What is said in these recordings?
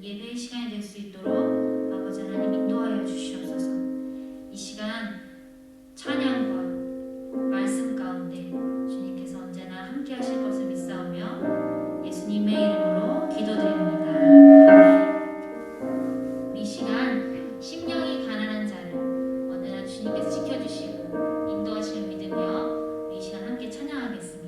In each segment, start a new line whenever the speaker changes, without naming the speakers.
예배의 시간이 될 수 있도록 아버지 하나님 인도하여 주시옵소서. 이 시간 찬양과 말씀 가운데 주님께서 언제나 함께 하실 것을 믿사오며 예수님의 이름으로 기도드립니다. 우리 시간 심령이 가난한 자를 언제나 주님께서 지켜주시고 인도하시는 믿으며 우리 시간 함께 찬양하겠습니다.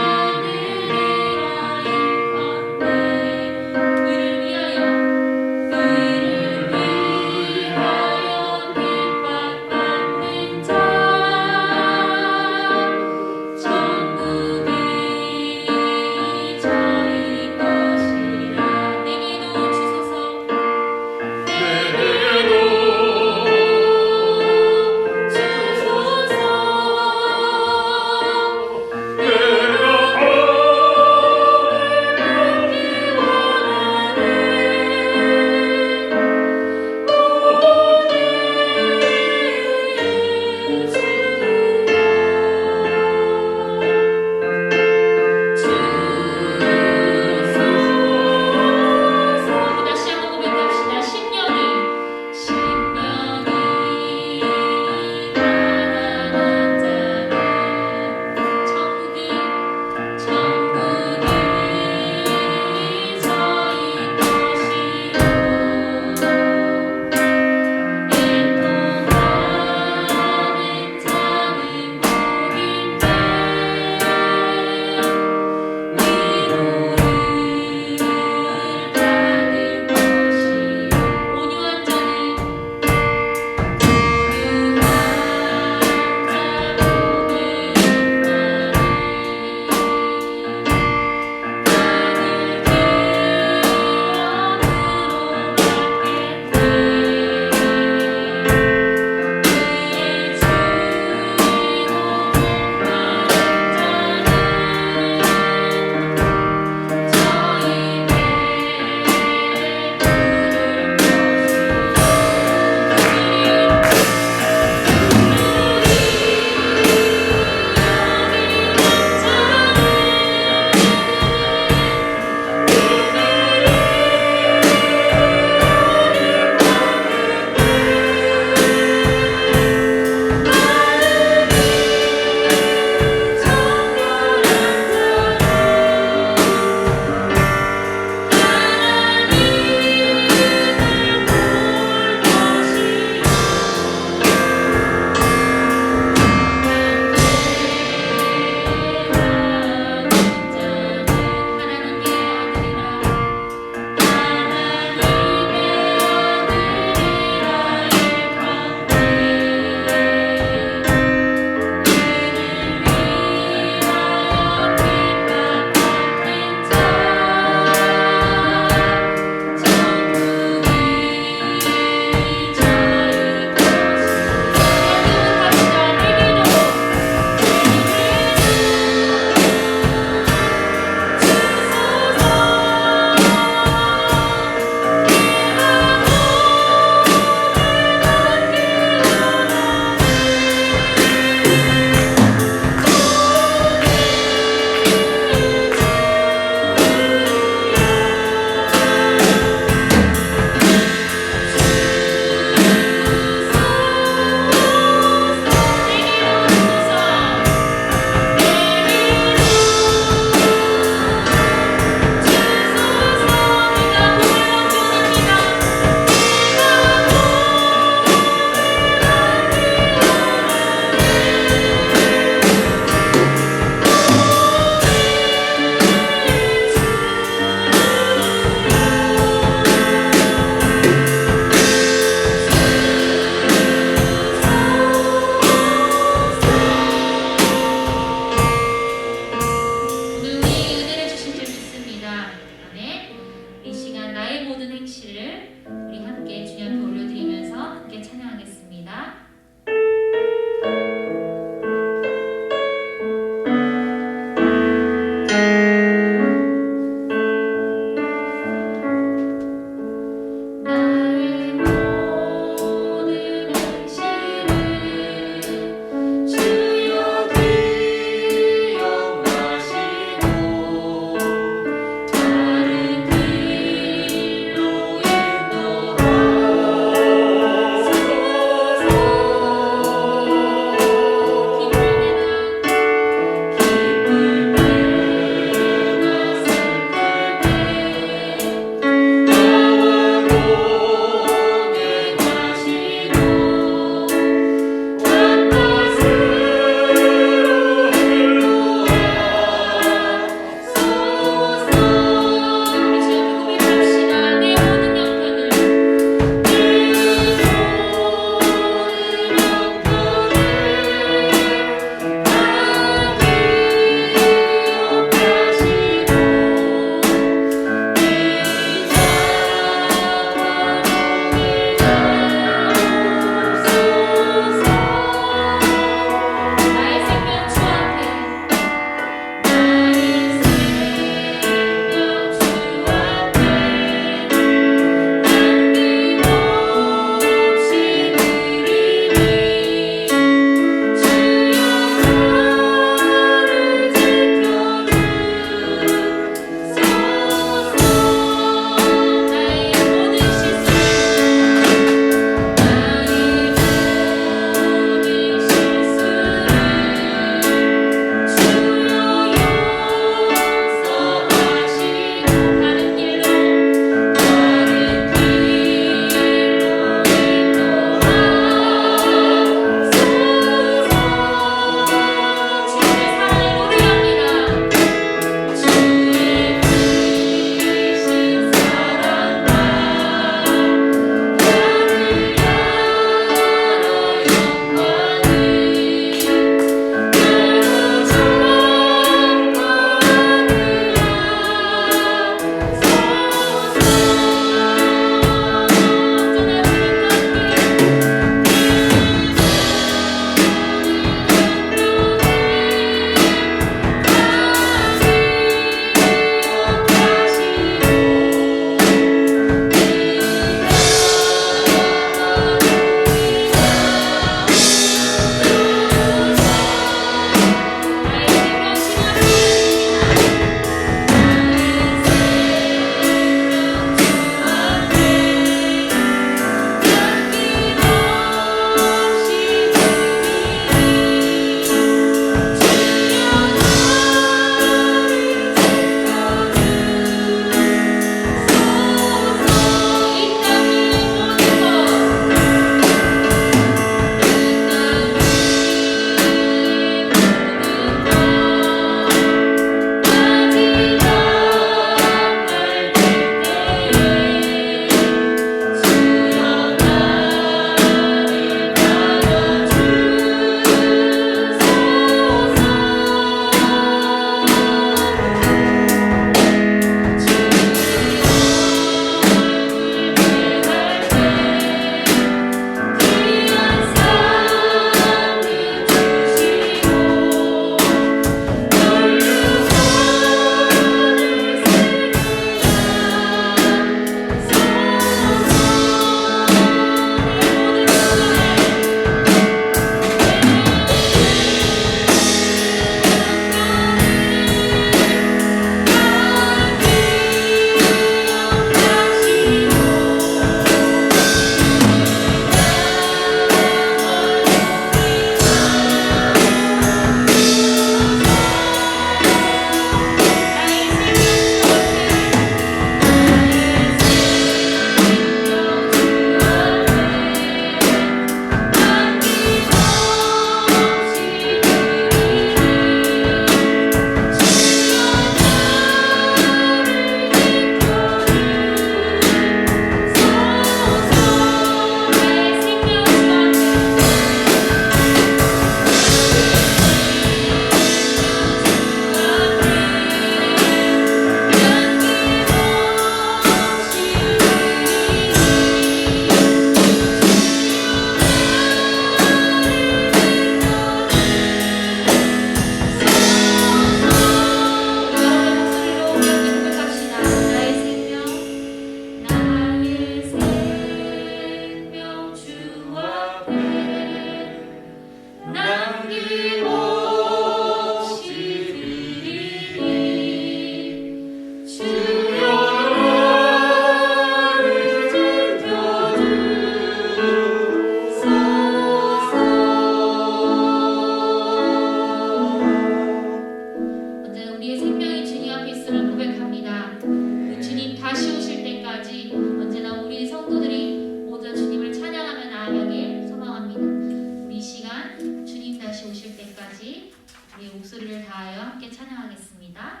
우리 목소리를 다하여 함께 찬양하겠습니다.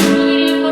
주님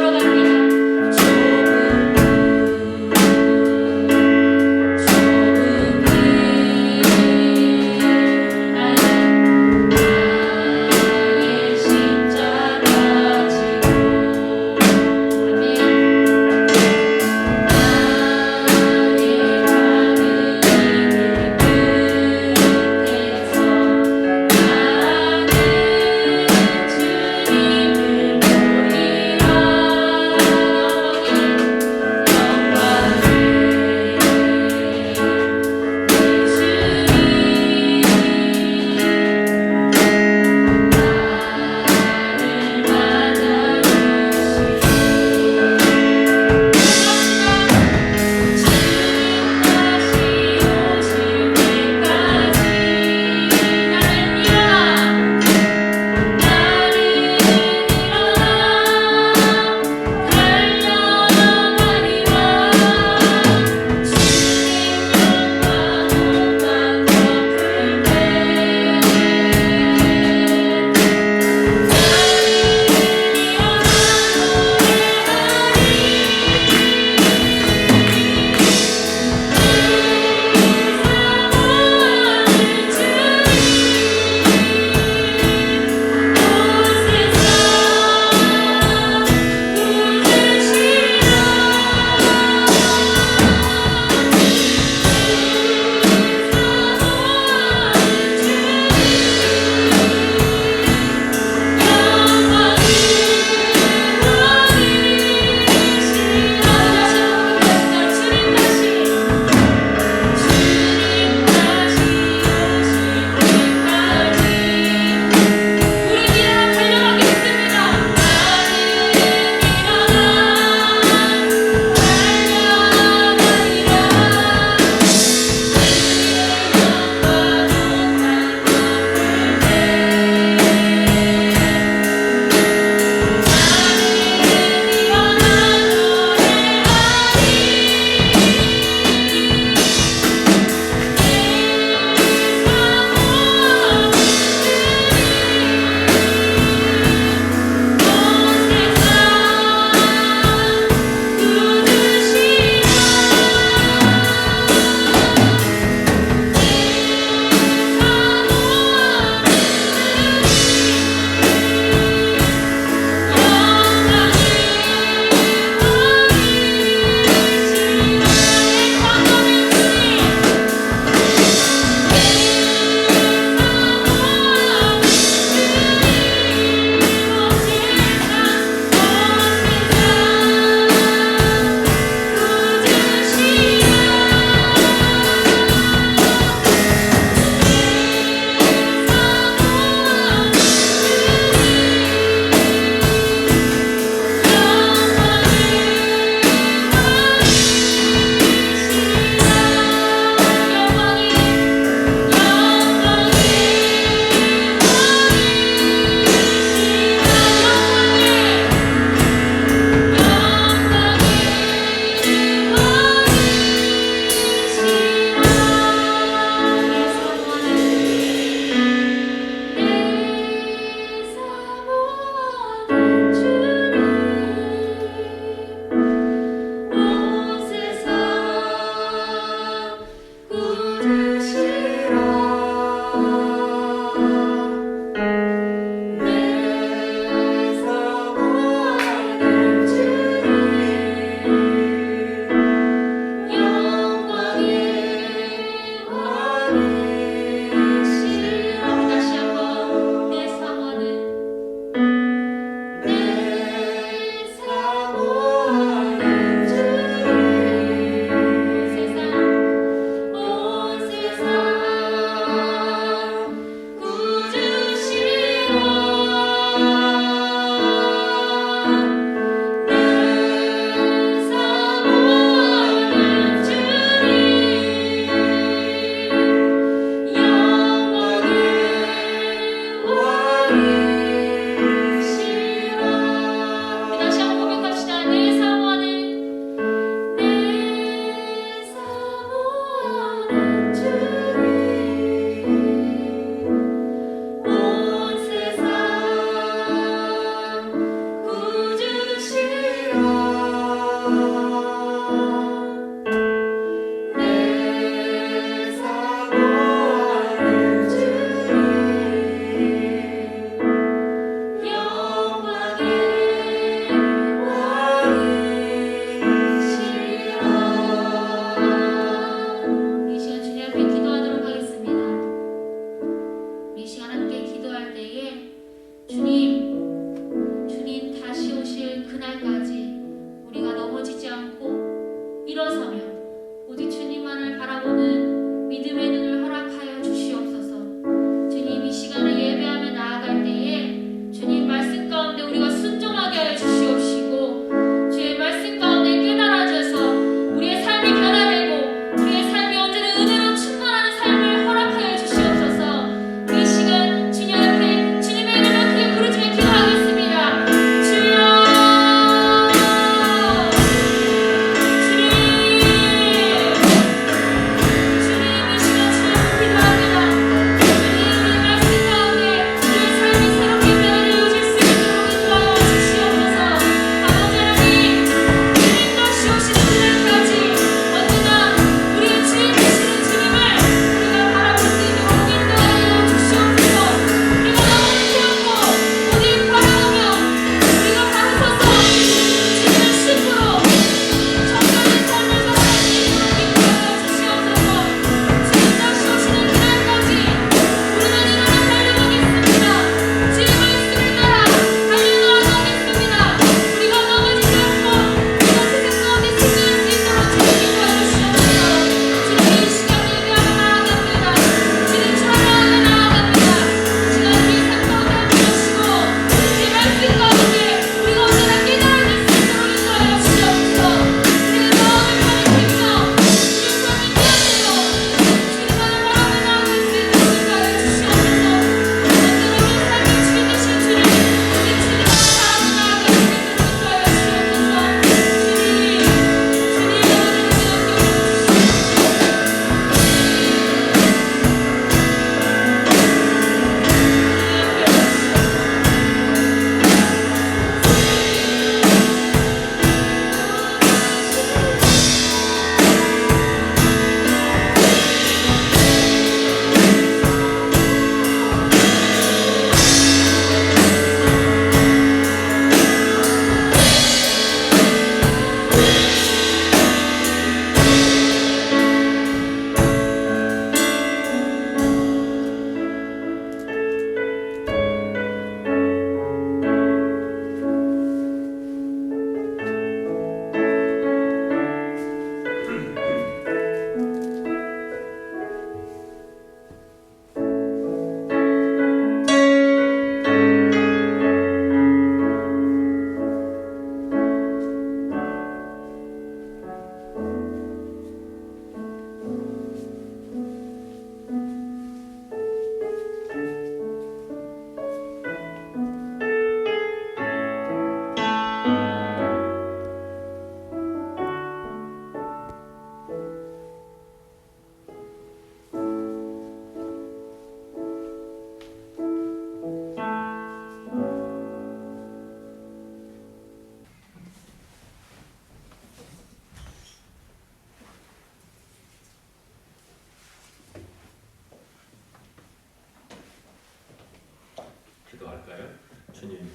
기도할까요? 주님,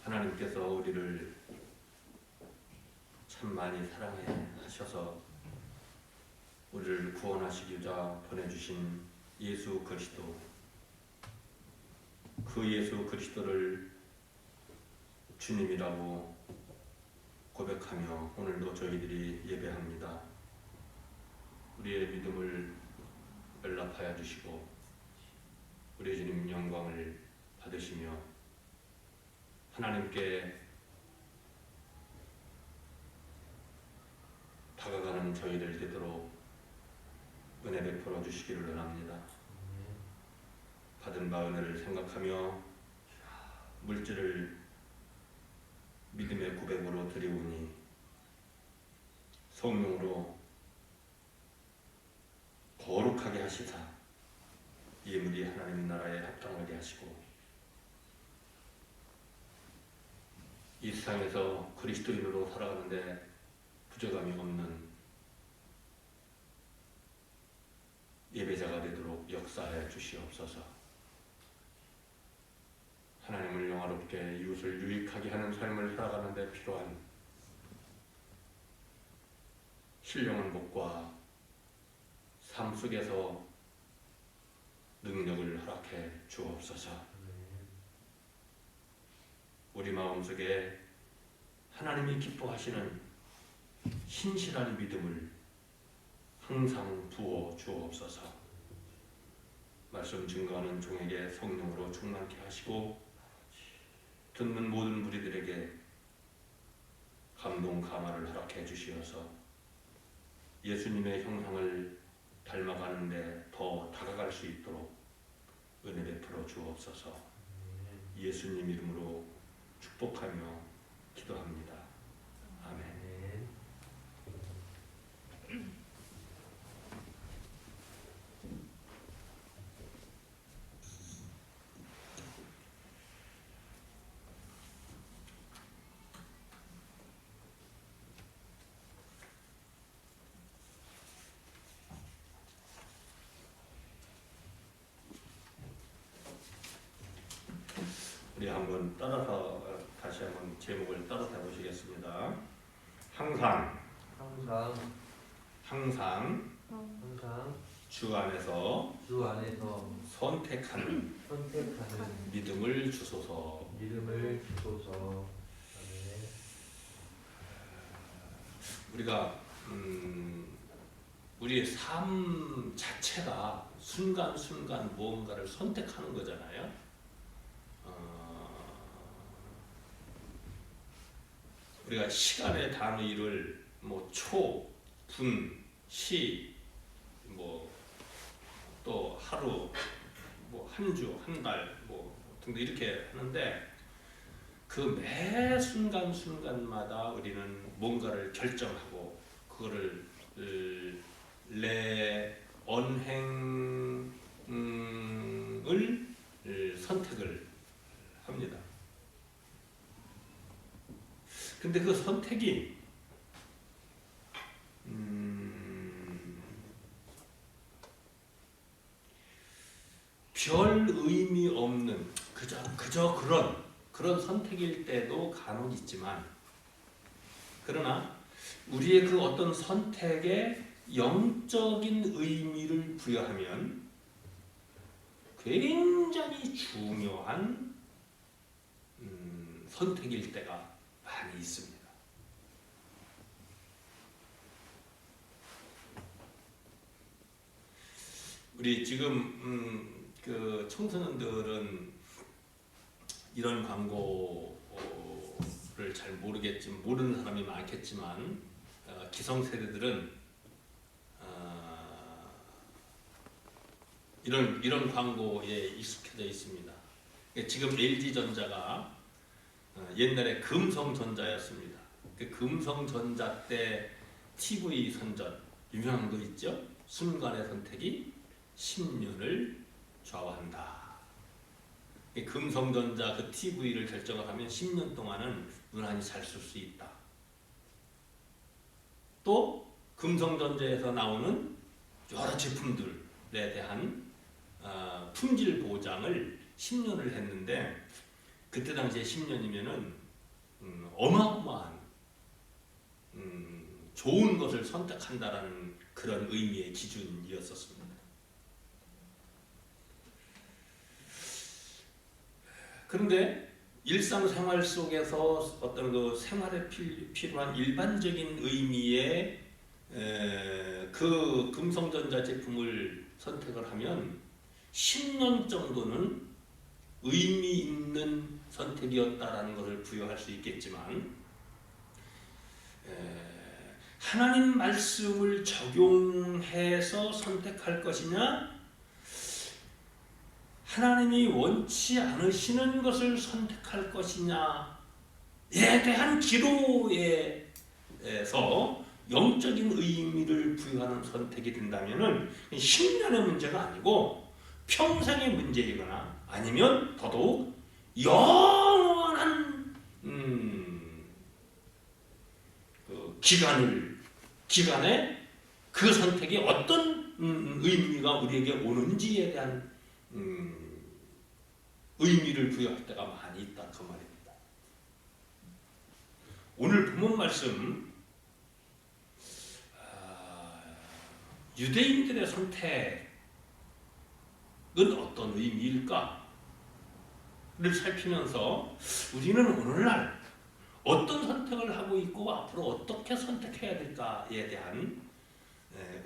하나님께서 우리를 참 많이 사랑해 하셔서 우리를 구원하시고자 보내주신 예수 그리스도, 그 예수 그리스도를 주님이라고 고백하며 오늘도 저희들이 예배합니다. 우리의 믿음을 연락하여 주시고 우리 주님 영광을 받으시며 하나님께 다가가는 저희들 되도록 은혜 베풀어 주시기를 원합니다. 받은 바 은혜를 생각하며 물질을 믿음의 고백으로 드리오니 성령으로 거룩하게 하시사 예물이 하나님 나라에 합당하게 하시고 이 세상에서 그리스도인으로 살아가는데 부족함이 없는 예배자가 되도록 역사해 주시옵소서. 하나님을 영화롭게 이웃을 유익하게 하는 삶을 살아가는 데 필요한 신령한 복과 삶 속에서 능력을 허락해 주옵소서. 우리 마음속에 하나님이 기뻐하시는 신실한 믿음을 항상 부어 주옵소서. 말씀 증거하는 종에게 성령으로 충만케 하시고 듣는 모든 무리들에게 감동 감화를 허락해 주시어서 예수님의 형상을 닮아가는데 더 다가갈 수 있도록 은혜 베풀어 주옵소서. 예수님 이름으로 축복하며 기도합니다. 아멘. 우리 한번 따라서 다시 한번 제목을 따라서 해보시겠습니다. 항상 주 안에서 선택하는 믿음을 주소서. 우리가 우리의 삶 자체가 순간순간 무언가를 선택하는 거잖아요. 우리가 시간의 단위를 초, 분, 시, 또 하루, 한 주, 한 달, 등등 이렇게 하는데 그 매 순간순간마다 우리는 뭔가를 결정하고 그거를 내 언행을 선택을 합니다. 근데 그 선택이 별 의미 없는 그저 그런 선택일 때도 간혹 있지만, 그러나 우리의 그 어떤 선택에 영적인 의미를 부여하면 굉장히 중요한 선택일 때가 많이 있습니다. 우리 지금 그 청소년들은 이런 광고를 잘 모르는 사람이 많겠지만 기성세대들은 이런 광고에 익숙해져 있습니다. 지금 LG전자가 옛날에 금성전자였습니다. 그 금성전자 때 TV 선전 유명한 거 있죠? 순간의 선택이 10년을 좌우한다. 금성전자 그 TV를 결정을 하면 10년 동안은 무난히 잘 쓸 수 있다. 또 금성전자에서 나오는 여러 제품들, 대한 품질 보장을 10년을 했는데 그때 당시에 10년이면은 어마어마한 좋은 것을 선택한다라는 그런 의미의 기준이었었습니다. 그런데 일상생활 속에서 어떤 그 생활에 필요한 일반적인 의미의 그 금성전자 제품을 선택을 하면 10년 정도는 의미 있는 선택이었다라는 것을 부여할 수 있겠지만 하나님 말씀을 적용해서 선택할 것이냐 하나님이 원치 않으시는 것을 선택할 것이냐에 대한 기로에서 영적인 의미를 부여하는 선택이 된다면 10년의 문제가 아니고 평생의 문제이거나 아니면 더더욱 영원한 기간에 그 선택이 어떤 의미가 우리에게 오는지에 대한 의미를 부여할 때가 많이 있다 그 말입니다. 오늘 본문 말씀 유대인들의 선택은 어떤 의미일까를 살피면서 우리는 오늘날 어떤 선택을 하고 있고 앞으로 어떻게 선택해야 될까에 대한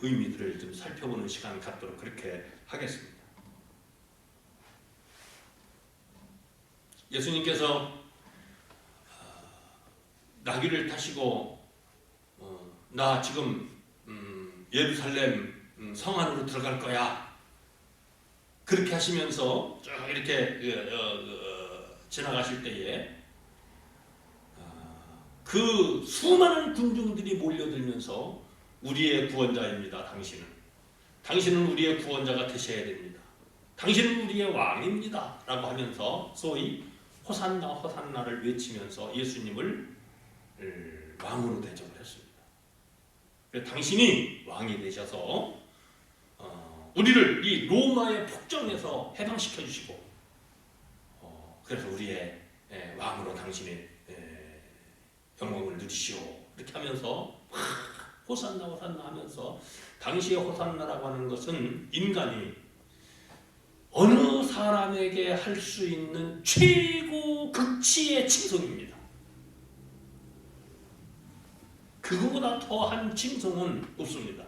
의미들을 좀 살펴보는 시간 갖도록 그렇게 하겠습니다. 예수님께서 나귀를 타시고 나 지금 예루살렘 성 안으로 들어갈 거야 그렇게 하시면서 쭉 이렇게 지나가실 때에 그 수많은 군중들이 몰려들면서 우리의 구원자입니다. 당신은 우리의 구원자가 되셔야 됩니다. 당신은 우리의 왕입니다 라고 하면서 소위 호산나 호산나를 외치면서 예수님을 왕으로 대접을 했습니다. 당신이 왕이 되셔서 우리를 이 로마의 폭정에서 해방시켜 주시고 그래서 우리의 왕으로 당신의 영광을 누리시오 이렇게 하면서 호산나 호산나 하면서 당시의 호산나라고 하는 것은 인간이 어느 사람에게 할 수 있는 최고 극치의 칭송입니다. 그거보다 더한 칭송은 없습니다.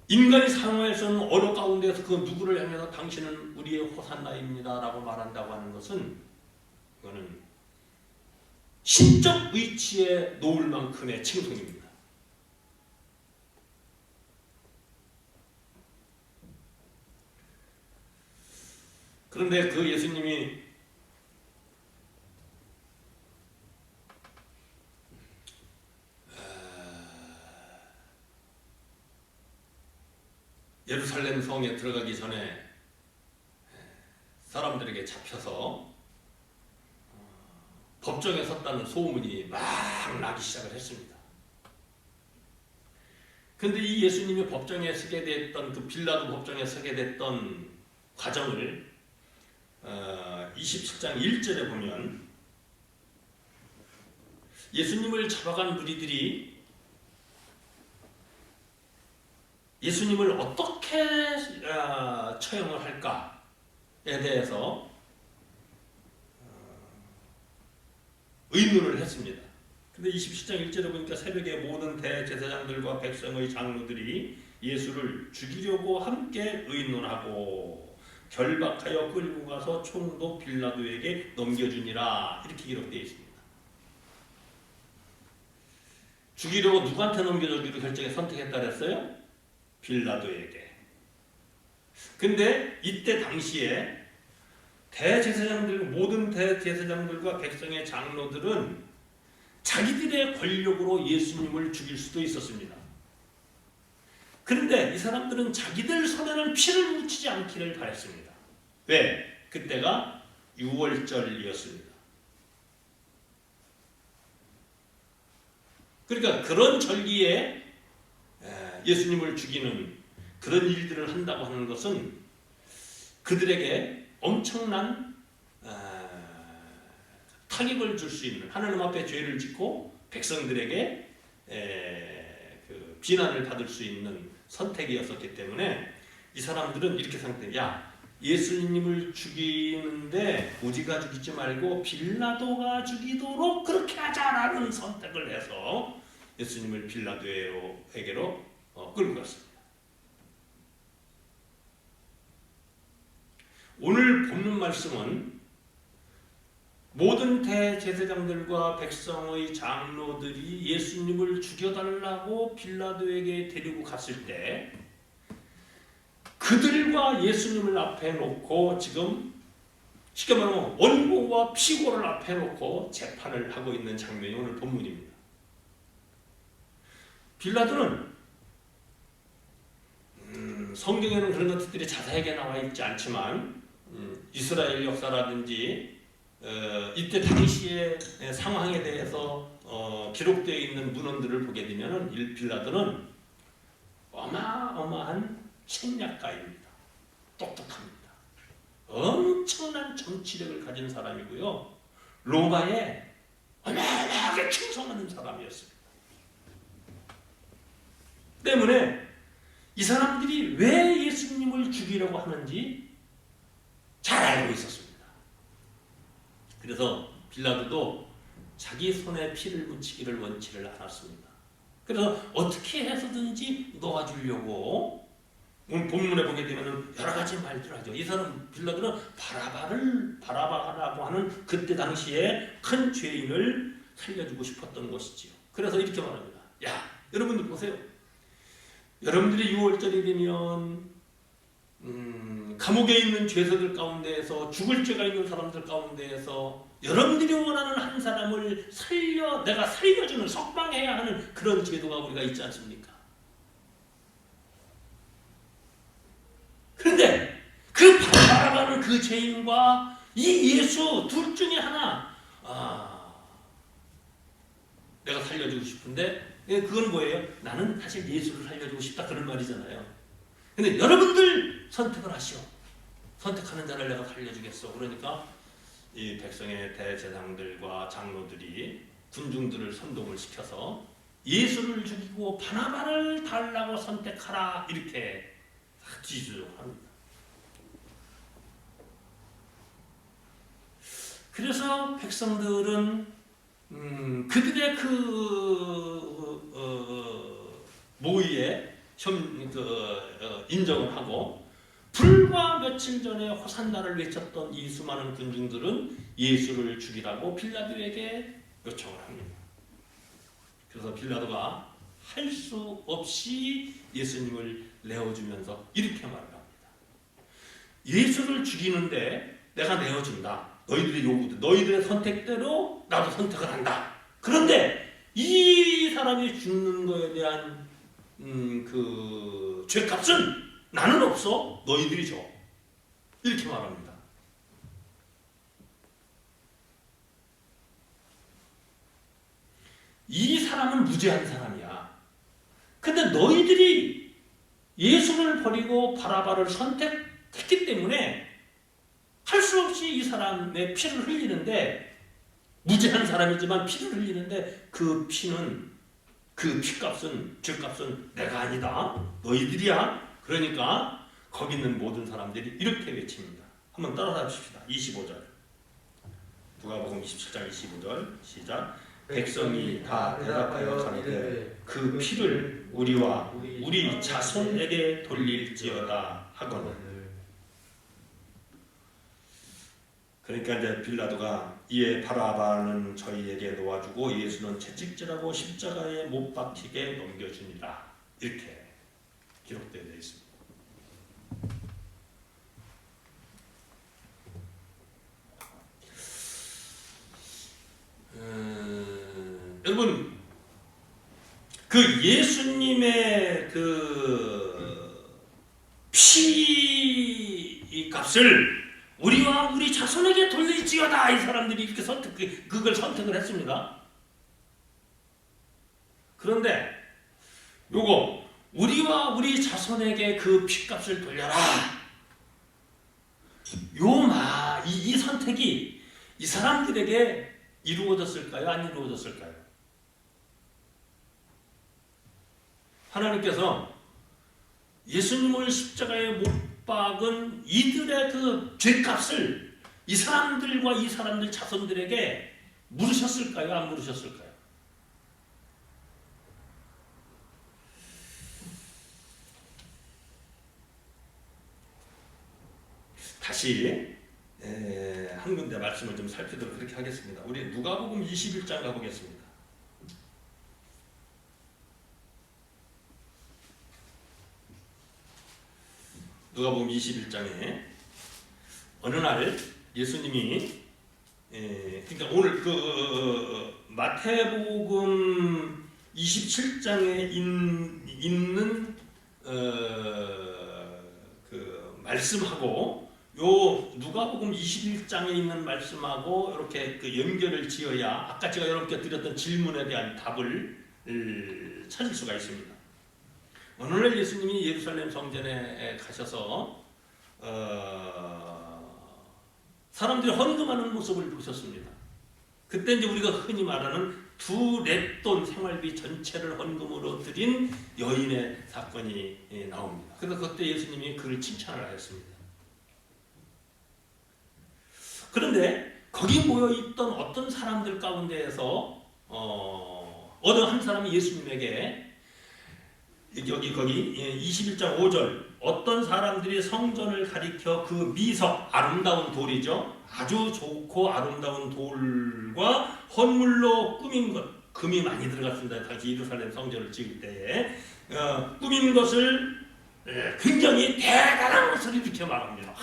인간이 사용해서는 언어 가운데서 그 누구를 향해서 당신은 우리의 호산나입니다 라고 말한다고 하는 것은 그거는 신적 위치에 놓을 만큼의 칭송입니다. 그런데 그 예수님이 예루살렘 성에 들어가기 전에 사람들에게 잡혀서 법정에 섰다는 소문이 막 나기 시작을 했습니다. 그런데 이 예수님이 법정에 서게 됐던 그 빌라도 법정에 서게 됐던 과정을 27장 1절에 보면 예수님을 잡아간 무리들이 예수님을 어떻게 처형을 할까에 대해서 의논을 했습니다. 근데 27장 1절에 보니까 새벽에 모든 대제사장들과 백성의 장로들이 예수를 죽이려고 함께 의논하고 결박하여 끌고 가서 총독 빌라도에게 넘겨주니라 이렇게 기록되어 있습니다. 죽이려고 누구한테 넘겨주기로 선택했다 그랬어요? 빌라도에게. 근데 이때 당시에 모든 대제사장들과 백성의 장로들은 자기들의 권력으로 예수님을 죽일 수도 있었습니다. 그런데 이 사람들은 자기들 손에는 피를 묻히지 않기를 바랬습니다. 왜? 그때가 6월절이었습니다. 그러니까 그런 절기에 예수님을 죽이는 그런 일들을 한다고 하는 것은 그들에게 엄청난 타격을 줄 수 있는, 하나님 앞에 죄를 짓고 백성들에게 그 비난을 받을 수 있는 선택이었었기 때문에 이 사람들은 이렇게 생각해요. 야, 예수님을 죽이는데 우리가 죽이지 말고 빌라도가 죽이도록 그렇게 하자라는 선택을 해서 예수님을 빌라도에게로 끌고 갔습니다. 오늘 본문 말씀은 모든 대제사장들과 백성의 장로들이 예수님을 죽여달라고 빌라도에게 데리고 갔을 때 그들과 예수님을 앞에 놓고 지금 쉽게 말하면 원고와 피고를 앞에 놓고 재판을 하고 있는 장면이 오늘 본문입니다. 빌라도는 성경에는 그런 것들이 자세하게 나와 있지 않지만 이스라엘 역사라든지 이때 당시의 상황에 대해서 기록되어 있는 문헌들을 보게 되면 빌라도는 어마어마한 책략가입니다. 똑똑합니다. 엄청난 정치력을 가진 사람이고요. 로마에 어마어마하게 충성하는 사람이었습니다. 때문에 이 사람들이 왜 예수님을 죽이려고 하는지 잘 알고 있었습니다. 그래서 빌라도도 자기 손에 피를 묻히기를 원치를 않았습니다. 그래서 어떻게 해서든지 놓아주려고 오늘 본문에 보게 되면 여러 가지 말들을 하죠. 이 사람 빌라도는 바라바라고 하는 그때 당시에 큰 죄인을 살려주고 싶었던 것이지요. 그래서 이렇게 말합니다. 야, 여러분들 보세요. 여러분들이 6월절이 되면 감옥에 있는 죄수들 가운데에서 죽을 죄가 있는 사람들 가운데에서 여러분들이 원하는 한 사람을 내가 살려주는, 석방해야 하는 그런 제도가 우리가 있지 않습니까? 그런데 그 바라바라는 그 죄인과 이 예수 둘 중에 하나 내가 살려주고 싶은데 그건 뭐예요? 나는 사실 예수를 살려주고 싶다 그런 말이잖아요. 근데 여러분들 선택을 하시오. 선택하는 자를 내가 살려주겠어. 그러니까 이 백성의 대제사장들과 장로들이 군중들을 선동을 시켜서 예수를 죽이고 바나바를 달라고 선택하라 이렇게 뒤지려고 합니다. 그래서 백성들은 그들의 모의에 인정을 하고 불과 며칠 전에 호산나를 외쳤던 이 수많은 군중들은 예수를 죽이라고 빌라도에게 요청을 합니다. 그래서 빌라도가 할 수 없이 예수님을 내어주면서 이렇게 말을 합니다. 예수를 죽이는데 내가 내어준다. 너희들의 요구들, 너희들의 선택대로 나도 선택을 한다. 그런데 이 사람이 죽는 거에 대한 그 죄값은 나는 없어. 너희들이 줘. 이렇게 말합니다. 이 사람은 무죄한 사람이야. 근데 너희들이 예수를 버리고 바라바를 선택했기 때문에 할 수 없이 이 사람의 피를 흘리는데, 무죄한 사람이지만 피를 흘리는데 그 피는, 그 피값은, 죄값은 내가 아니다. 너희들이야. 그러니까 거기 있는 모든 사람들이 이렇게 외칩니다. 한번 따라서 합시다. 25절. 누가복음 27장 25절 시작. 백성이 다 대답하여 가로되 그 피를 우리와 우리 자손에게 돌릴지어다 하거늘. 그러니까 이제 빌라도가 이에 바라바는 저희에게 놓아주고 예수는 채찍질하고 십자가에 못 박히게 넘겨주니라. 이렇게 기록되어 있습니다. 여러분, 그 예수님의 그 피 값을 우리와 우리 자손에게 돌릴지어다. 이 사람들이 이렇게 그걸 선택을 했습니다. 그런데 요거 우리와 우리 자손에게 그 핏값을 돌려라. 이 선택이 이 사람들에게 이루어졌을까요? 안 이루어졌을까요? 하나님께서 예수님을 십자가에 못 박은 이들의 그 죄값을 이 사람들과 이 사람들 자손들에게 물으셨을까요? 안 물으셨을까요? 다시 한 군데 말씀을 좀 살피도록 그렇게 하겠습니다. 우리 누가복음 21장 가보겠습니다. 누가복음 21장에 어느 날 예수님이 그러니까 오늘 마태복음 27장에 있는 그 말씀하고 요 누가복음 21장에 있는 말씀하고 이렇게 그 연결을 지어야 아까 제가 여러분께 드렸던 질문에 대한 답을 찾을 수가 있습니다. 어느 날 예수님이 예루살렘 성전에 가셔서 사람들이 헌금하는 모습을 보셨습니다. 그때 이제 우리가 흔히 말하는 2렛돈 생활비 전체를 헌금으로 드린 여인의 사건이 나옵니다. 그래서 그때 예수님이 그를 칭찬을 하였습니다. 그런데 거기 모여있던 어떤 사람들 가운데에서 어느 한 사람이 예수님에게 거기 21장 5절 어떤 사람들이 성전을 가리켜 그 미석 아름다운 돌이죠. 아주 좋고 아름다운 돌과 헌물로 꾸민 것 금이 많이 들어갔습니다. 당시 예루살렘 성전을 지을 때에 꾸민 것을 굉장히 대단한 것을 이렇게 말합니다.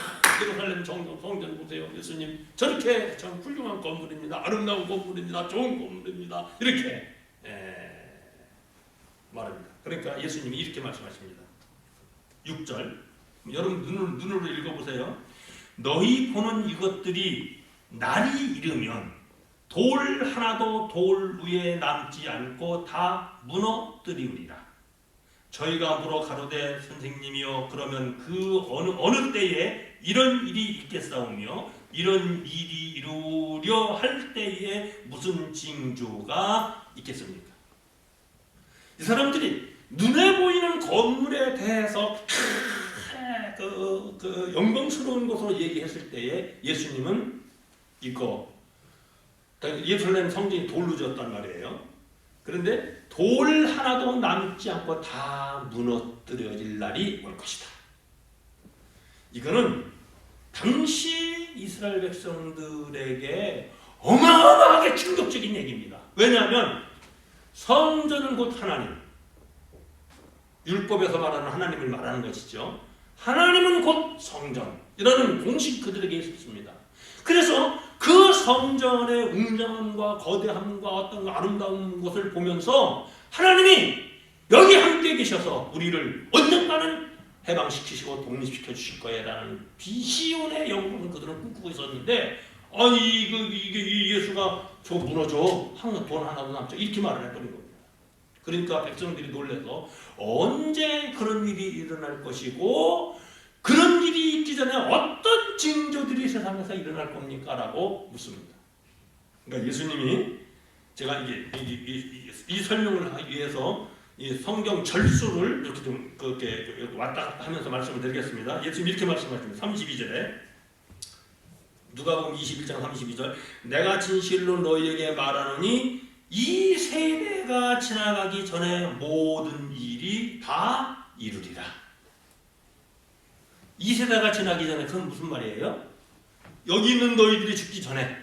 예루살렘 성전 보세요. 예수님 저렇게 참 훌륭한 건물입니다. 아름다운 건물입니다. 좋은 건물입니다. 이렇게 말합니다. 그러니까 예수님이 이렇게 말씀하십니다. 6절 여러분 눈으로 읽어보세요. 너희 보는 이것들이 날이 이르면 돌 하나도 돌 위에 남지 않고 다 무너뜨리우리라. 저희가 물어 가로되 선생님이여 그러면 그 어느 때에 이런 일이 있겠사오며 이런 일이 이루려 할 때에 무슨 징조가 있겠습니까? 이 사람들이 눈에 보이는 건물에 대해서 그 영광스러운 것으로 얘기했을 때에 예수님은 이거 예루살렘 성전이 돌로 지었단 말이에요. 그런데 돌 하나도 남지 않고 다 무너뜨려질 날이 올 것이다. 이거는 당시 이스라엘 백성들에게 어마어마하게 충격적인 얘기입니다. 왜냐하면 성전은 곧 하나님, 율법에서 말하는 하나님을 말하는 것이죠. 하나님은 곧 성전이라는 공식 그들에게 있었습니다. 그래서 그 성전의 웅장함과 거대함과 어떤 아름다운 것을 보면서 하나님이 여기 함께 계셔서 우리를 언젠가는 해방시키시고 독립시켜 주실 거야라는 비시온의 영광을 그들은 꿈꾸고 있었는데 아니 이게 예수가 저 무너져 돈 하나도 남죠 이렇게 말을 해버린 겁니다. 그러니까 백성들이 놀라서 언제 그런 일이 일어날 것이고 그런 일이 있기 전에 어떤 징조들이 세상에서 일어날 겁니까? 라고 묻습니다. 그러니까 예수님이 제가 이 설명을 하기 위해서 이 성경 절수를 이렇게 좀 그렇게 왔다 갔다 하면서 말씀을 드리겠습니다. 예수님이 이렇게 말씀하십니다. 32절에 누가복음 21장 32절 내가 진실로 너희에게 말하노니 이 세대가 지나가기 전에 모든 일이 다 이루리라. 이 세대가 지나기 전에 그건 무슨 말이에요? 여기 있는 너희들이 죽기 전에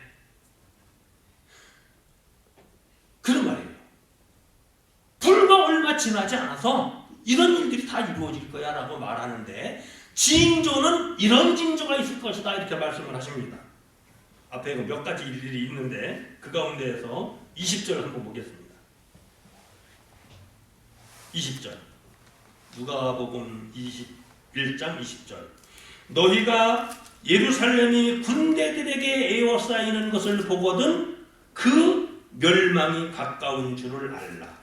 그런 말이에요. 불과 얼마 지나지 않아서 이런 일들이 다 이루어질 거야 라고 말하는데 징조는 이런 징조가 있을 것이다 이렇게 말씀을 하십니다. 앞에 몇 가지 일들이 있는데 그 가운데에서 20절 한번 보겠습니다. 20절 누가복음 21장 20절 너희가 예루살렘이 군대들에게 에워싸이는 것을 보거든 그 멸망이 가까운 줄을 알라.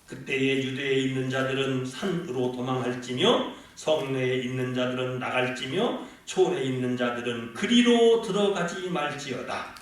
그때에 유대에 있는 자들은 산으로 도망할지며 성내에 있는 자들은 나갈지며 초원에 있는 자들은 그리로 들어가지 말지어다.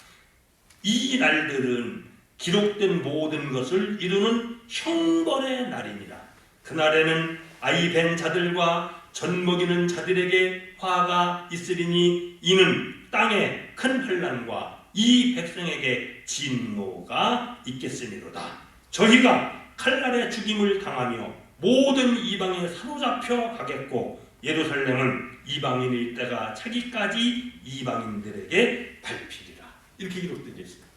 이 날들은 기록된 모든 것을 이루는 형벌의 날이니라. 그날에는 아이 벤 자들과 젖 먹이는 자들에게 화가 있으리니 이는 땅에 큰 환난과 이 백성에게 진노가 있겠으니로다. 저희가 칼날에 죽임을 당하며 모든 이방에 사로잡혀 가겠고 예루살렘은 이방인의 때가 차기까지 이방인들에게 밟히리라. 이렇게 기록되어 있습니다.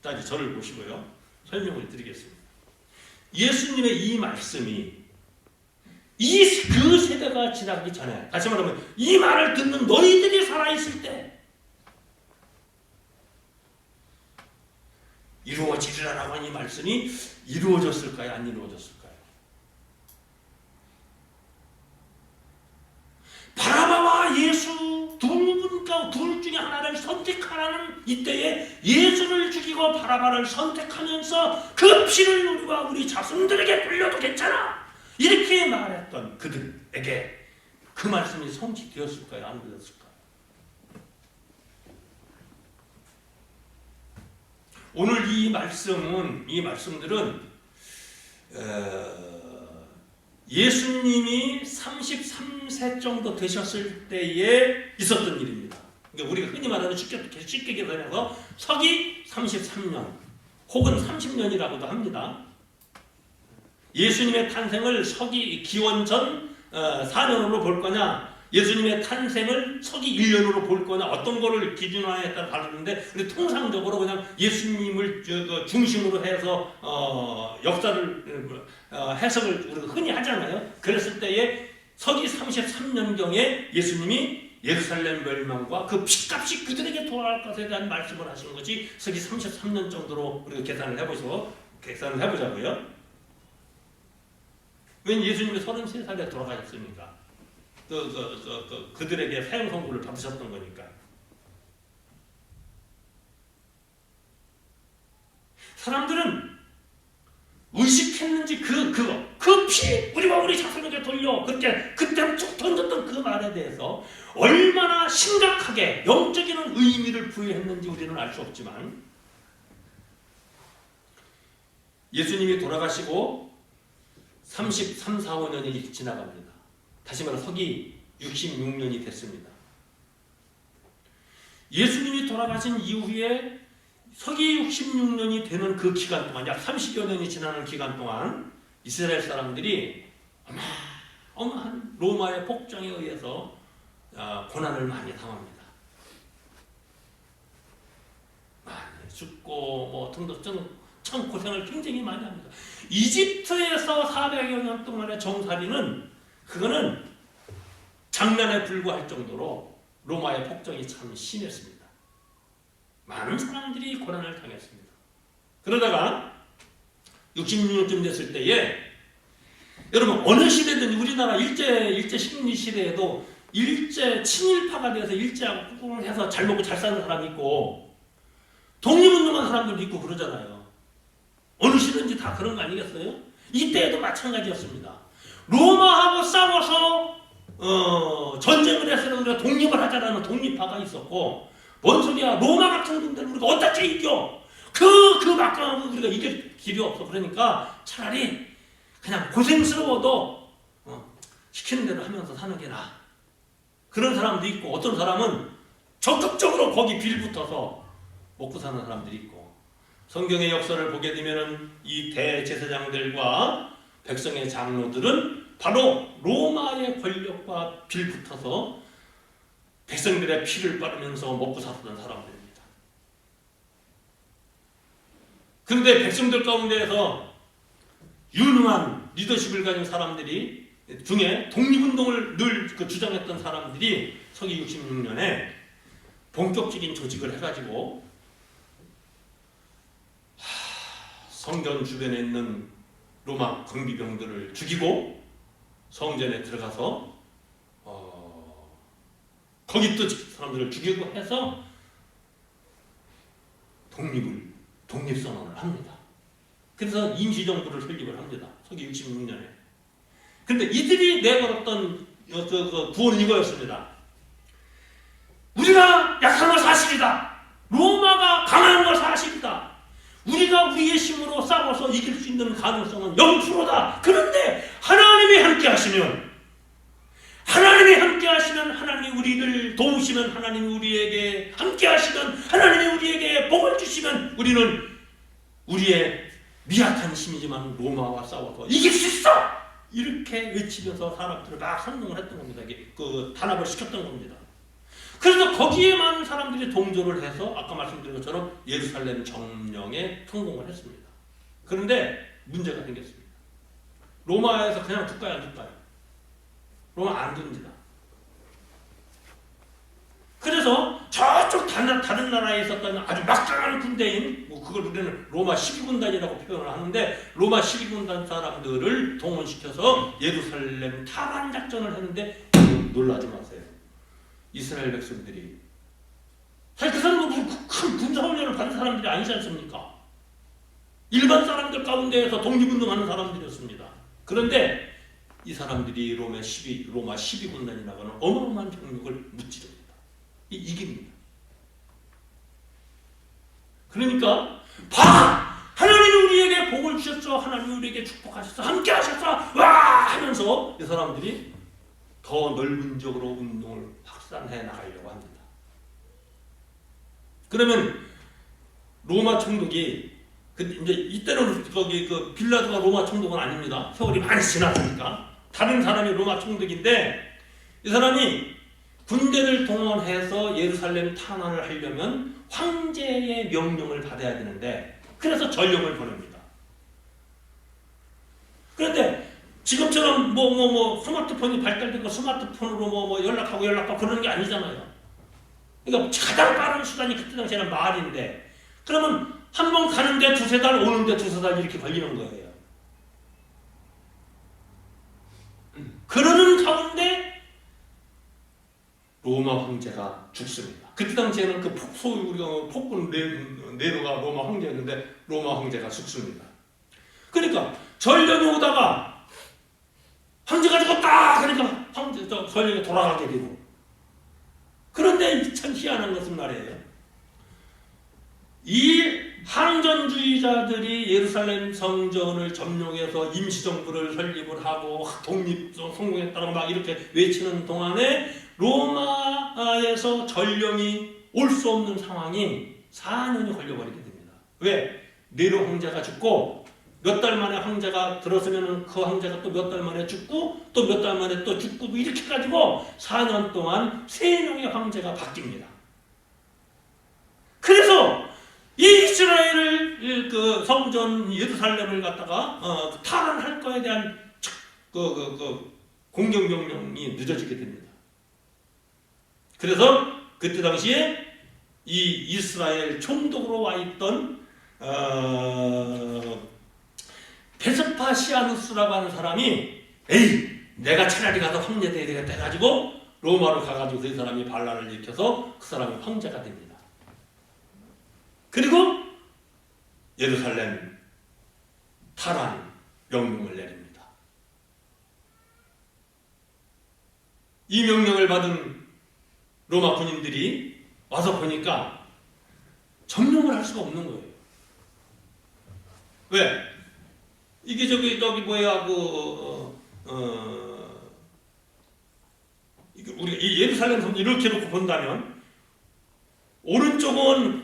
자, 이제 저를 보시고요. 설명을 드리겠습니다. 예수님의 이 말씀이 그 세대가 지나기 전에, 다시 말하면 이 말을 듣는 너희들이 살아있을 때 이루어지리라라고 한 이 말씀이 이루어졌을까요? 안 이루어졌을까요? 바라바와 예수 둘 중에 하나를 선택하라는 이때에 예수를 죽이고 바라바를 선택하면서 그 피를 우리와 우리 자손들에게 돌려도 괜찮아, 이렇게 말했던 그들에게 그 말씀이 성취되었을까요? 안 되었을까요? 오늘 이 말씀들은 예수님이 33세 정도 되셨을 때에 있었던 일입니다. 그러니까 우리가 흔히 말하는 쉽게 계산해서 서기 33년 혹은 30년이라고도 합니다. 예수님의 탄생을 서기 기원 전 4년으로 볼 거냐, 예수님의 탄생을 서기 1년으로 볼 거냐, 어떤 거를 기준화에 따라 다르는데, 우리 통상적으로 그냥 예수님을 중심으로 해서 역사를 해석을 우리가 흔히 하잖아요. 그랬을 때에 서기 33년경에 예수님이 예루살렘 멸망과 그 핏값이 그들에게 돌아갈 것에 대한 말씀을 하시는 것이 서기 33년 정도로 우리가 계산을 해보자고요. 왜 예수님이 33살에 돌아가셨습니까? 그들에게 사형 선고를 받으셨던 거니까. 사람들은 의식했는지 그 피 우리와 우리 자손에게 돌려, 그렇게 그때 쭉 던졌던 그 말에 대해서 얼마나 심각하게 영적인 의미를 부여했는지 우리는 알 수 없지만, 예수님이 돌아가시고 33, 4, 5년이 지나갑니다. 다시 말해 서기 66년이 됐습니다. 예수님이 돌아가신 이후에 서기 66년이 되는 그 기간 동안, 약 30여 년이 지나는 기간 동안 이스라엘 사람들이 어마어마한 로마의 폭정에 의해서 고난을 많이 당합니다. 많이 죽고 등등 참 고생을 굉장히 많이 합니다. 이집트에서 400여 년 동안의 정살이는 그거는 장난에 불과할 정도로 로마의 폭정이 참 심했습니다. 많은 사람들이 고난을 당했습니다. 그러다가 66년쯤 됐을 때에, 여러분 어느 시대든 우리나라 일제 식민 시대에도 일제 친일파가 돼서 일제하고 꾹꾹 해서 잘 먹고 잘 사는 사람이 있고 독립운동한 사람들도 있고 그러잖아요. 어느 시대든지 다 그런 거 아니겠어요? 이때에도 마찬가지였습니다. 로마하고 싸워서 전쟁을 해서 우리가 독립을 하자라는 독립파가 있었고, 뭔 소리야, 로마 같은 군대를 우리가 어떻게 이겨? 그 막강하고 우리가 이길 길이 없어. 그러니까 차라리 그냥 고생스러워도 시키는 대로 하면서 사는 게 나아. 그런 사람도 있고, 어떤 사람은 적극적으로 거기 빌붙어서 먹고 사는 사람들이 있고, 성경의 역사를 보게 되면 이 대제사장들과 백성의 장로들은 바로 로마의 권력과 빌붙어서 백성들의 피를 빨으면서 먹고 살았던 사람들입니다. 그런데 백성들 가운데에서 유능한 리더십을 가진 사람들이 중에 독립운동을 늘 주장했던 사람들이 서기 66년에 본격적인 조직을 해가지고 성전 주변에 있는 로마 경비병들을 죽이고 성전에 들어가서 거기 또 사람들을 죽이고 해서 독립선언을 합니다. 그래서 임시정부를 설립을 합니다. 서기 66년에. 그런데 이들이 내걸었던 그 구호는 이거였습니다. 우리가 약한 건 사실이다. 로마가 강한 건 사실이다. 우리가 우리의 힘으로 싸워서 이길 수 있는 가능성은 0%다. 그런데 하나님이 함께 하시면, 하나님이 우리를 도우시면, 하나님이 우리에게 함께 하시면, 하나님이 우리에게 복을 주시면 우리는 우리의 미약한 힘이지만 로마와 싸워서 이길 수 있어! 이렇게 외치면서 사람들을 막 선동을 했던 겁니다. 그 단합을 시켰던 겁니다. 그래서 거기에 많은 사람들이 동조를 해서 아까 말씀드린 것처럼 예루살렘 점령에 성공을 했습니다. 그런데 문제가 생겼습니다. 로마에서 그냥 둘까요, 안 둘까요? 로마 안 둡니다. 그래서 저쪽 다른 나라에 있었던 아주 막강한 군대인, 그걸 우리는 로마 12군단이라고 표현을 하는데, 로마 12군단 사람들을 동원시켜서 예루살렘 탈환 작전을 했는데, 놀라지 마세요. 이스라엘 백성들이 사실 그 사람은 큰 군사훈련을 받은 사람들이 아니지 않습니까? 일반 사람들 가운데에서 독립운동하는 사람들이었습니다. 그런데 이 사람들이 로마 12군단이라고 하는 어마어마한 병력을 무찌릅니다. 이깁니다. 그러니까 하나님이 우리에게 복을 주셨어, 하나님이 우리에게 축복하셨어, 함께 하셨어, 와 하면서 이 사람들이 더 넓은 지역으로 운동을 확산해 나가려고 합니다. 그러면 로마 총독이 이제 이때는 거기 그 빌라도가 로마 총독은 아닙니다. 세월이 많이 지났으니까 다른 사람이 로마 총독인데, 이 사람이 군대를 동원해서 예루살렘 탄환을 하려면 황제의 명령을 받아야 되는데, 그래서 전령을 보냅니다. 그런데 지금처럼 스마트폰이 발달되고 스마트폰으로 연락하고 그러는 게 아니잖아요. 그러니까 가장 빠른 수단이 그때 당시에는 말인데, 그러면 한 번 가는데 두세 달, 오는데 두세 달 이렇게 걸리는 거예요. 그러는 가운데 로마 황제가 죽습니다. 그때 당시에는 그 폭군 네로가 로마 황제였는데 로마 황제가 죽습니다. 그러니까 전령이 오다가 황제가 죽었다! 그러니까 전령이 돌아가게 되고. 그런데 참 희한한 것은 말이에요. 이 항전주의자들이 예루살렘 성전을 점령해서 임시정부를 설립을 하고 독립 성공했다고 막 이렇게 외치는 동안에 로마에서 전령이 올 수 없는 상황이 4년이 걸려버리게 됩니다. 왜? 네로 황제가 죽고 몇 달 만에 황제가 들어서면 그 황제가 또 몇 달 만에 죽고 또 몇 달 만에 또 죽고 이렇게 가지고 4년 동안 3명의 황제가 바뀝니다. 그래서 이 이스라엘을 그 성전 예루살렘을 갖다가 탈환할 거에 대한 공격 명령이 늦어지게 됩니다. 그래서 그때 당시에 이 이스라엘 총독으로 와 있던 베스파시아누스라고 하는 사람이 내가 차라리 가서 황제돼야 되겠다 해가지고 로마로 가가지고 그 사람이 반란을 일으켜서 그 사람이 황제가 됩니다. 그리고 예루살렘 탈환 명령을 내립니다. 이 명령을 받은 로마 군인들이 와서 보니까 점령을 할 수가 없는 거예요. 왜? 이게 저기 뭐야 우리가 이 예루살렘 성전 이렇게 놓고 본다면 오른쪽은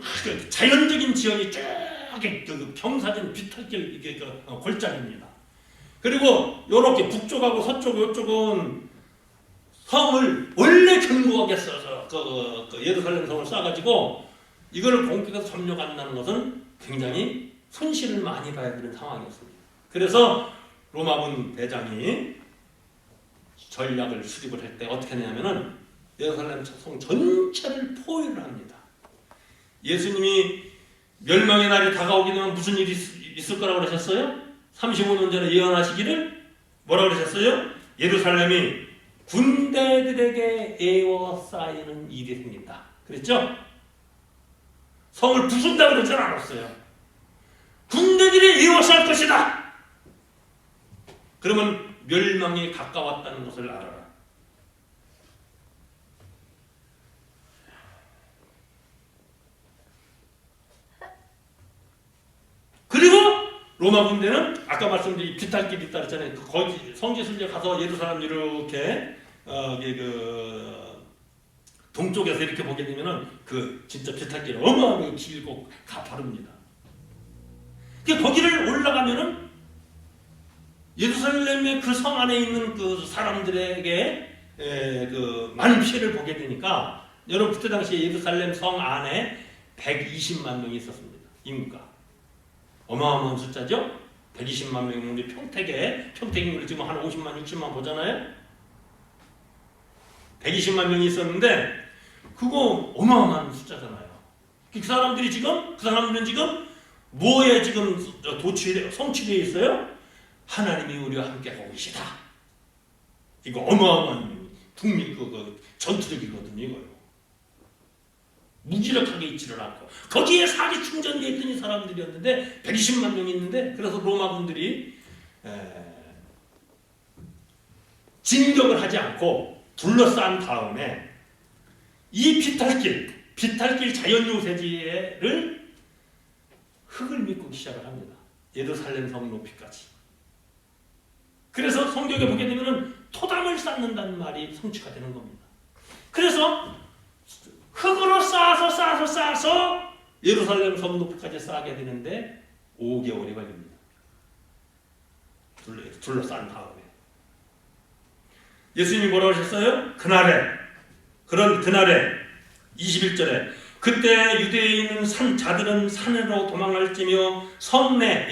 자연적인 지형이 쭉 평사진 비탈길 이게 골짜기입니다. 그리고 이렇게 북쪽하고 서쪽 이쪽은 성을 원래 견고하게 써서 예루살렘 성을 쌓아가지고 이거를 공격해서 점령한다는 것은 굉장히 손실을 많이 봐야 되는 상황이었습니다. 그래서 로마군 대장이 전략을 수립을 할 때 어떻게 하냐면은 예루살렘 성 전체를 포위를 합니다. 예수님이 멸망의 날이 다가오게 되면 무슨 일이 있을 거라고 그러셨어요? 35년 전에 예언하시기를 뭐라고 그러셨어요? 예루살렘이 군대들에게 에워싸이는 일이 생긴다. 그랬죠? 성을 부순다고 그러진 않았어요. 군대들이 에워쌀 것이다. 그러면 멸망이 가까웠다는 것을 알아라. 그리고 로마 군대는 아까 말씀드린 비탈길이 있다 그랬잖아요. 거기 성지순례 가서 예루살렘 이렇게 동쪽에서 이렇게 보게 되면은 그 진짜 비탈길이 어마어마하게 길고 가파릅니다. 거기를 올라가면은 예루살렘의 그 성 안에 있는 그 사람들에게 그 많은 피해를 보게 되니까 여러분 그때 당시에 예루살렘 성 안에 120만 명이 있었습니다. 인구가 어마어마한 숫자죠. 120만 명이 평택 인구를 지금 한 50만 60만 보잖아요. 120만 명이 있었는데 그거 어마어마한 숫자잖아요. 그 사람들은 지금 뭐에 지금 성취되어 있어요? 하나님이 우리와 함께 하고 계시다. 이거 어마어마한 국민 전투력이거든요. 이거요. 무기력하게 있지를 않고 거기에 사기 충전되어 있던 이 사람들이었는데 120만 명이 있는데 그래서 로마군들이 진격을 하지 않고 둘러싼 다음에 이 비탈길 자연요새지를 흙을 믿고 시작을 합니다. 예루살렘 성 높이까지. 그래서 성경에 보게 되면 토담을 쌓는다는 말이 성취가 되는 겁니다. 그래서 흙으로 쌓아서 예루살렘 성 높이까지 쌓게 되는데 5개월이 걸립니다. 둘러싼 다음에. 예수님이 뭐라고 하셨어요? 그날에 21절에 그때 유대에 있는 자들은 산으로 도망갈지며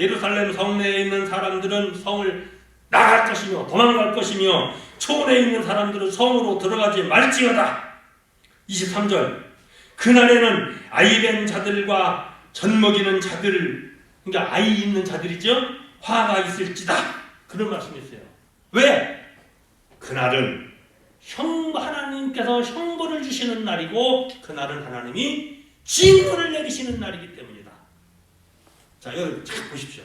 예루살렘 성내에 있는 사람들은 성을 나갈 것이며 도망갈 것이며 초원에 있는 사람들은 성으로 들어가지 말지어다. 23절 그날에는 아이된 자들과 젖먹이는 자들, 그러니까 아이 있는 자들이죠. 화가 있을지다. 그런 말씀이었어요. 왜? 그날은 하나님께서 형벌을 주시는 날이고 그날은 하나님이 징벌을 내리시는 날이기 때문이다. 자, 여기 잘 보십시오.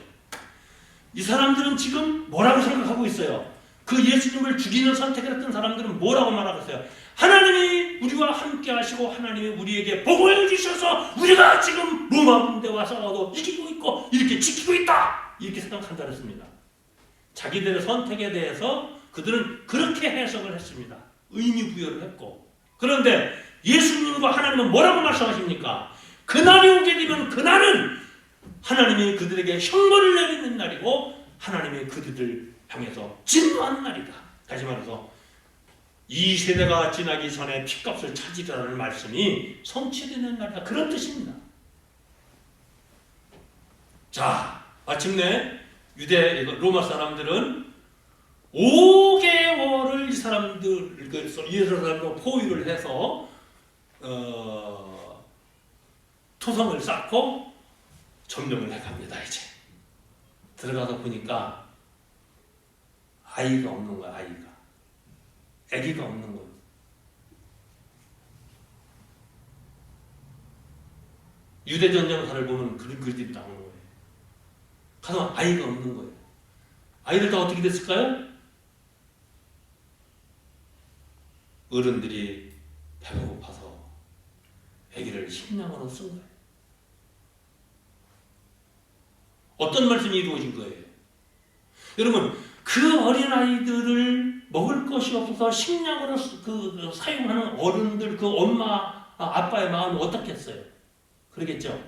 이 사람들은 지금 뭐라고 생각하고 있어요? 그 예수님을 죽이는 선택을 했던 사람들은 뭐라고 말하고 있어요? 하나님이 우리와 함께 하시고 하나님이 우리에게 보호해 주셔서 우리가 지금 로마 군대와 싸워도 이기고 있고 이렇게 지키고 있다. 이렇게 생각한다 그랬습니다. 자기들의 선택에 대해서 그들은 그렇게 해석을 했습니다. 의미 부여를 했고. 그런데 예수님과 하나님은 뭐라고 말씀하십니까? 그날이 오게 되면 그날은 하나님이 그들에게 형벌을 내리는 날이고 하나님이 그들을 향해서 진노하는 날이다. 다시 말해서 이 세대가 지나기 전에 핏값을 찾으라는 말씀이 성취되는 날이다. 그런 뜻입니다. 자, 마침내 로마 사람들은 5개월을 이 사람들로 포위를 해서 토성을 쌓고 점령을 해갑니다. 이제 들어가서 보니까 아이가 없는 거야. 아기가 없는 거예요. 유대전쟁사를 보면 그런 글들이 나오는 거예요. 가서 아이가 없는 거예요. 아이들 다 어떻게 됐을까요? 어른들이 배가 고파서 아기를 식량으로 쓴 거예요. 어떤 말씀이 이루어진 거예요? 여러분, 그 어린아이들을 먹을 것이 없어서 식량으로 사용하는 어른들, 그 엄마, 아빠의 마음이 어떻겠어요? 그러겠죠?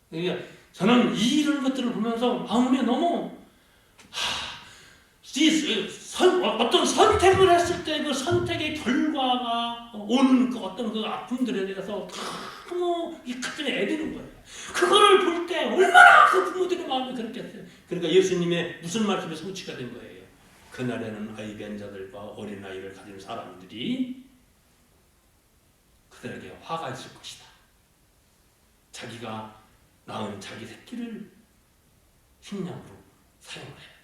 그러니까 저는 이런 것들을 보면서 마음이 너무 어떤 선택을 했을 때 그 선택의 결과가 오는 그 어떤 그 아픔들에 대해서 너무 이 가슴에 애드는 거예요. 그거를 볼 때 얼마나 그 부모들의 마음이 그렇겠어요. 그러니까 예수님의 무슨 말씀이 성취가 된 거예요. 그날에는 아이된 자들과 어린아이를 가진 사람들이 그들에게 화가 있을 것이다. 자기가 낳은 자기 새끼를 식량으로 사용해야 돼.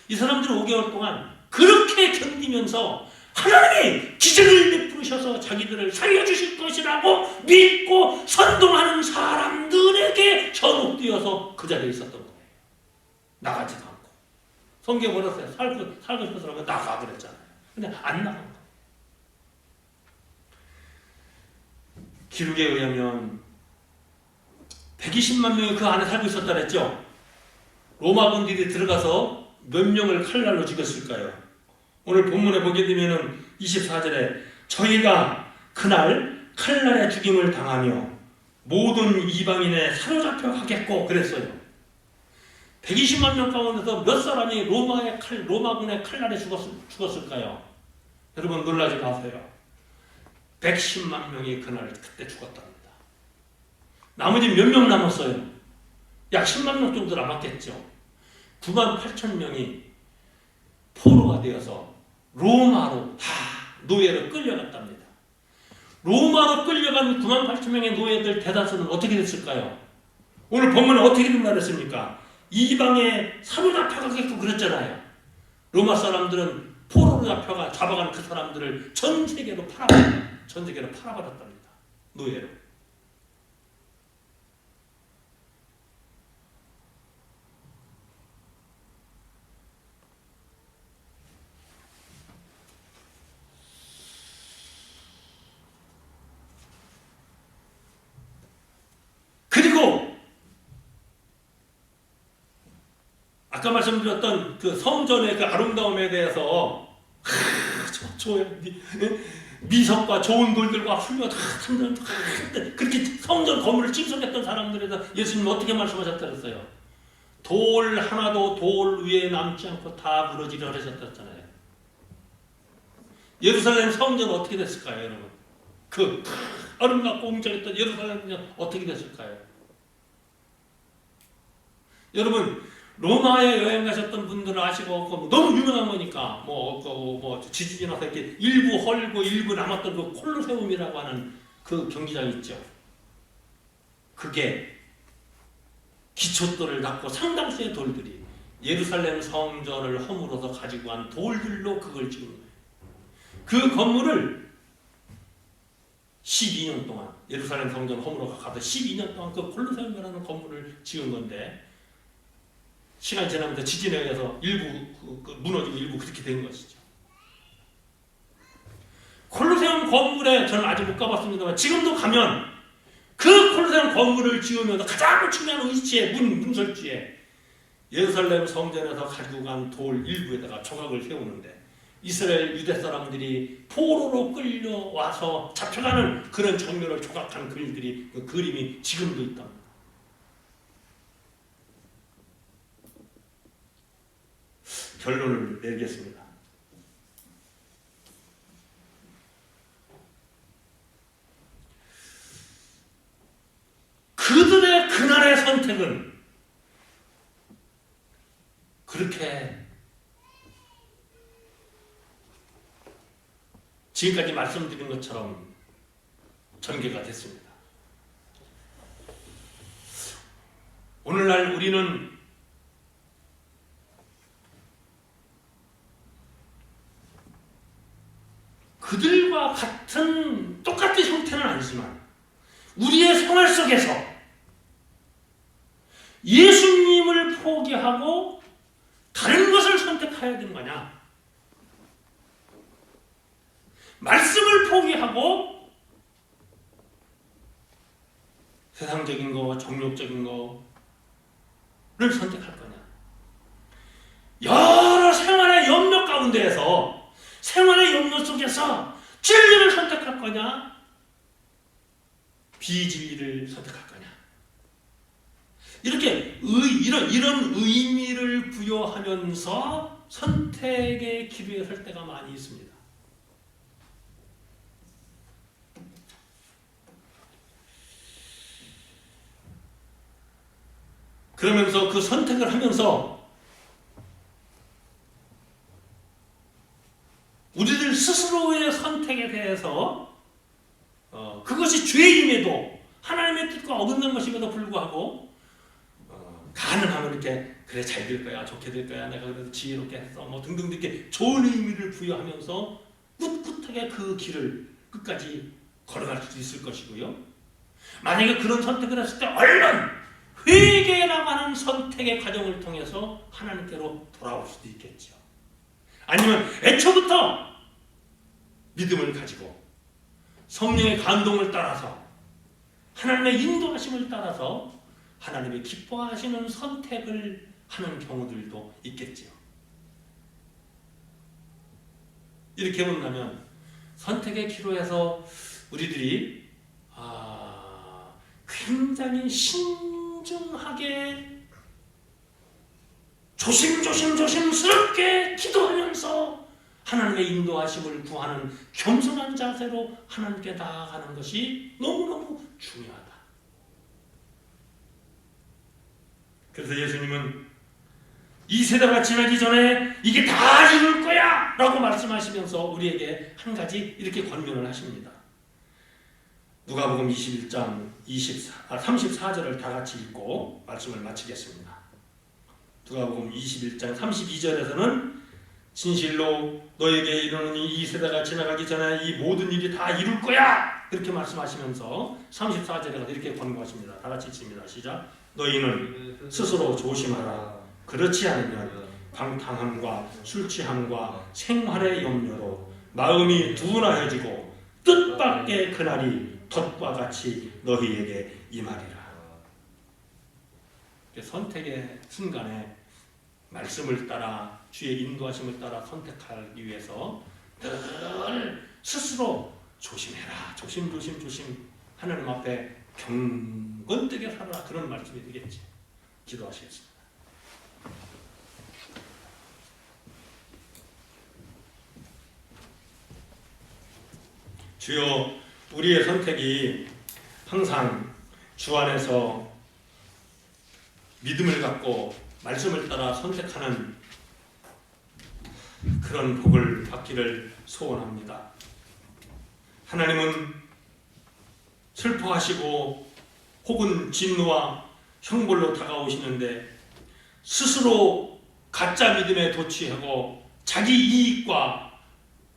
이 사람들은 5개월 동안 그렇게 견디면서 하나님이 기적을 베푸셔서 자기들을 살려주실 것이라고 믿고 선동하는 사람들에게 뛰어서 그 자리에 있었던 거예요. 나가지도 않고. 성경에 뭐랬어요? 살고 싶어서라면 나가 그랬잖아요. 근데 안 나간 거예요. 기록에 의하면 120만 명이 그 안에 살고 있었다 그랬죠. 로마군들이 들어가서 몇 명을 칼날로 죽였을까요? 오늘 본문에 보게 되면은 24절에 저희가 그날 칼날에 죽임을 당하며 모든 이방인에 사로잡혀 가겠고 그랬어요. 120만 명 가운데서 몇 사람이 로마군의 칼날에 죽었을까요? 여러분 놀라지 마세요. 110만 명이 그때 죽었답니다. 나머지 몇 명 남았어요? 약 10만 명 정도 남았겠죠. 9만 8천 명이 포로가 되어서 로마로 다 노예로 끌려갔답니다. 로마로 끌려간 9만 8천 명의 노예들 대다수는 어떻게 됐을까요? 오늘 본문에 어떻게 말했습니까? 이방에 사로잡혀가겠고 그랬잖아요. 로마 사람들은 포로로 잡아간 그 사람들을 전 세계로 팔아버렸답니다. 노예로. 그리고 아까 말씀드렸던 그 성전의 그 아름다움에 대해서 미석과 좋은 돌들과 훌륭한 그렇게 성전 건물을 칭송했던 사람들에 대해서 예수님 어떻게 말씀하셨다 그랬어요? 돌 하나도 돌 위에 남지 않고 다 무너지려 하셨잖아요. 예루살렘 성전은 어떻게 됐을까요, 여러분? 그 아름답고 웅장했던 예루살렘은 어떻게 됐을까요? 여러분 로마에 여행 가셨던 분들은 아시고 너무 유명한 거니까 지진이 나서 이렇게 일부 헐고 일부 남았던 그 콜로세움이라고 하는 그 경기장 있죠. 그게 기초돌을 닦고 상당수의 돌들이 예루살렘 성전을 허물어서 가지고 간 돌들로 그걸 지은 거예요. 그 건물을 12년 동안 예루살렘 성전 허물어 가서 12년 동안 그 콜로세움이라는 건물을 지은 건데 시간이 지나면서 지진에 의해서 일부 무너지고 일부 그렇게 된 것이죠. 콜로세움 건물에 저는 아직 못 가봤습니다만 지금도 가면 그 콜로세움 건물을 지으면서 가장 중요한 위치에 문설주에 예루살렘 성전에서 가지고 간 돌 일부에다가 조각을 세우는데 이스라엘 유대 사람들이 포로로 끌려와서 잡혀가는 그런 장면을 조각한 글들이 그 그림이 지금도 있답니다. 결론을 내리겠습니다. 그들의 그날의 선택은 그렇게 지금까지 말씀드린 것처럼 전개가 됐습니다. 오늘날 우리는 그들과 같은 똑같은 형태는 아니지만 우리의 생활 속에서 예수님을 포기하고 다른 것을 선택해야 되는 거냐? 말씀을 포기하고 세상적인 거, 정욕적인 거를 선택할 거냐? 여러 생활의 염려 가운데에서 생활의 염려 속에서 진리를 선택할 거냐? 비진리를 선택할 거냐? 이렇게 이런 의미를 부여하면서 선택의 기로에 설 때가 많이 있습니다. 그러면서 그 선택을 하면서 우리들 스스로의 선택에 대해서 그것이 죄임에도 하나님의 뜻과 어긋난 것임에도 불구하고 가능하면 이렇게 그래 잘 될 거야, 좋게 될 거야, 내가 그래도 지혜롭게 했어, 등등 이렇게 좋은 의미를 부여하면서 꿋꿋하게 그 길을 끝까지 걸어갈 수 있을 것이고요. 만약에 그런 선택을 했을 때 얼른 회개라고 하는 선택의 과정을 통해서 하나님께로 돌아올 수도 있겠죠. 아니면 애초부터 믿음을 가지고 성령의 감동을 따라서 하나님의 인도하심을 따라서 하나님이 기뻐하시는 선택을 하는 경우들도 있겠지요. 이렇게 본다면 선택의 기로에서 우리들이 굉장히 신중하게 조심스럽게 기도하면서 하나님의 인도하심을 구하는 겸손한 자세로 하나님께 나아가는 것이 너무너무 중요하다. 그래서 예수님은 이 세대가 지나기 전에 이게 다 이룰 거야 라고 말씀하시면서 우리에게 한 가지 이렇게 권면을 하십니다. 누가복음 21장 34절을 다 같이 읽고 말씀을 마치겠습니다. 누가복음 21장 32절에서는 진실로 너에게 이르노니 이 세대가 지나가기 전에 이 모든 일이 다 이룰 거야 이렇게 말씀하시면서 34절에 이렇게 권고하십니다. 다 같이 읽습니다. 시작. 너희는 스스로 조심하라. 그렇지 않으면 방탕함과 술취함과 생활의 염려로 마음이 둔하여지고 뜻밖의 그날이 덫과 같이 너희에게 임하리라. 선택의 순간에 말씀을 따라 주의 인도하심을 따라 선택하기 위해서 늘 스스로 조심해라. 조심 하나님 앞에 경건되게 살아라. 그런 말씀이 되겠지. 기도하시겠습니다. 주여, 우리의 선택이 항상 주 안에서 믿음을 갖고 말씀을 따라 선택하는 그런 복을 받기를 소원합니다. 하나님은 슬퍼하시고 혹은 진노와 형벌로 다가오시는데 스스로 가짜 믿음에 도취하고 자기 이익과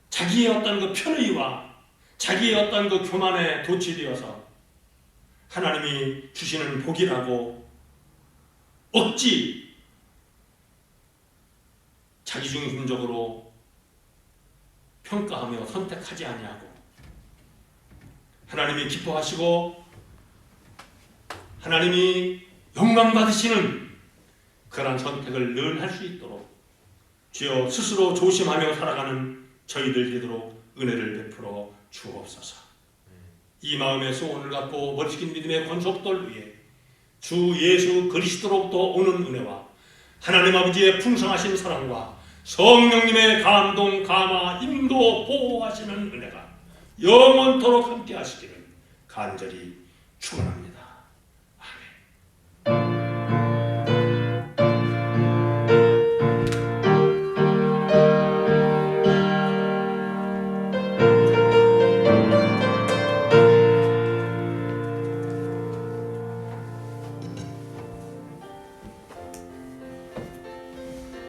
자기의 어떤 그 편의와 자기의 어떤 그 교만에 도취되어서 하나님이 주시는 복이라고 억지 자기중심적으로 평가하며 선택하지 아니하고 하나님이 기뻐하시고 하나님이 영광 받으시는 그러한 선택을 늘 할 수 있도록 주여 스스로 조심하며 살아가는 저희들 되도록 은혜를 베풀어 주옵소서. 이 마음의 소원을 갖고 멀찍인 믿음의 권속들 위에 주 예수 그리스도로부터 오는 은혜와 하나님 아버지의 풍성하신 사랑과 성령님의 감동, 감화, 인도, 보호하시는 은혜가 영원토록 함께 하시기를 간절히 축원합니다.